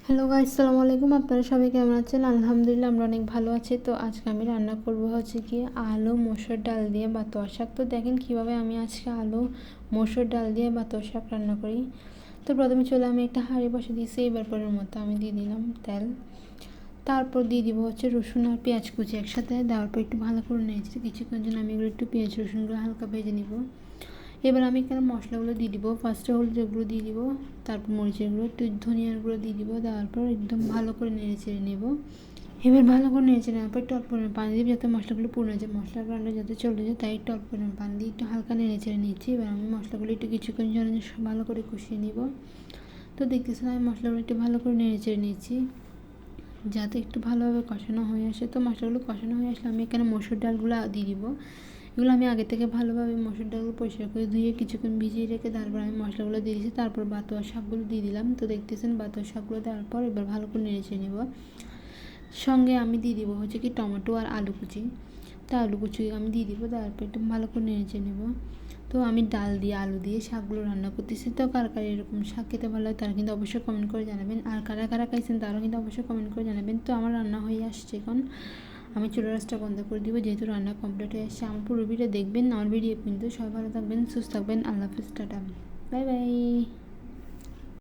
Hello guys, আসসালামু আলাইকুম। আপনারা সবাই কেমন আছেন? আলহামদুলিল্লাহ আমরা অনেক ভালো আছি। তো আজকে আমি রান্না করব হচ্ছে কি আলু মসুর ডাল দিয়ে বাতোয়া শাক। তো দেখেন কিভাবে আমি আজকে আলু মসুর ডাল দিয়ে বাতোয়া শাক রান্না করি। তো প্রথমে চলে আমি একটা হাঁড়ি বসে দিয়েছি, এবার পরের মতো আমি দিয়ে দিলাম তেল। তারপর দিয়ে দিব হচ্ছে রসুন আর পেঁয়াজ কুচি একসাথে দেওয়ার পর একটু ভালো করে নিয়েছি কিছুক্ষণ জন্য। আমি এগুলো একটু পেঁয়াজ রসুনগুলো হালকা ভেজে নিব। এবার আমি এখানে মশলাগুলো দিয়ে দিব। ফার্স্টে হলুদের গুঁড়ো দিয়ে দিব, তারপর মরিচের গুঁড়ো, একটু ধনিয়ার গুঁড়ো দিয়ে দিব। দেওয়ার পর একদম ভালো করে নেড়ে চেড়ে নেব। এবার ভালো করে নেড়ে চেড়ে নেওয়ার পর একটু অল্প পরিমাণ পানি দিব, যাতে মশলাগুলো পুড়ে যায়, মশলার গন্ধ যাতে চলে যায়, তাই একটু অল্প পরিমাণ পানি দিয়ে একটু হালকা নেড়ে চেড়ে নিচ্ছি। এবার আমি মশলাগুলো একটু কিছুক্ষণ জন্য ভালো করে কষিয়ে নিব। তো দেখতেছেন আমি মশলাগুলো একটু ভালো করে নেড়ে চেড়ে নিচ্ছি যাতে একটু ভালোভাবে কষানো হয়ে আসে। তো মশলাগুলো কষানো হয়ে আসলে আমি এখানে মসুর ডালগুলো দিয়ে দিব। এগুলো আমি আগে থেকে ভালোভাবে মসুর ডালগুলো পরিষ্কার করে ধুয়ে কিছুক্ষণ ভিজিয়ে রেখে তারপর আমি মশলাগুলো দিয়ে দিয়েছি। তারপর বাতোয়া শাকগুলো দিয়ে দিলাম। তো দেখতেছেন বাতোয়া শাকগুলো দেওয়ার পর এবার ভালো করে নেড়ে নেব। সঙ্গে আমি দিয়ে দিব হচ্ছে কি টমেটো আর আলু কুচি। তো আলু কুচি আমি দিয়ে দিব, তারপর একটু ভালো করে নেড়ে নেব। তো আমি ডাল দিয়ে আলু দিয়ে শাকগুলো রান্না করতেছি। তো কার কার এরকম শাক খেতে ভালো লাগে তারা কিন্তু অবশ্যই কমেন্ট করে জানাবেন, আর কারা কারা খাইছেন তারাও কিন্তু অবশ্যই কমেন্ট করে জানাবেন। তো আমার রান্না হয়ে আসছে, এখন আমি চুলার আঁচটা বন্ধ করে দিব যেহেতু রান্না কমপ্লিট হয়ে আসছে। আমার পুরো ভিডিও দেখবেন, আমার ভিডিও কিন্তু সবাই ভালো থাকবেন, সুস্থ থাকবেন। আল্লাহ হাফেজ, টাটা, বাই বাই।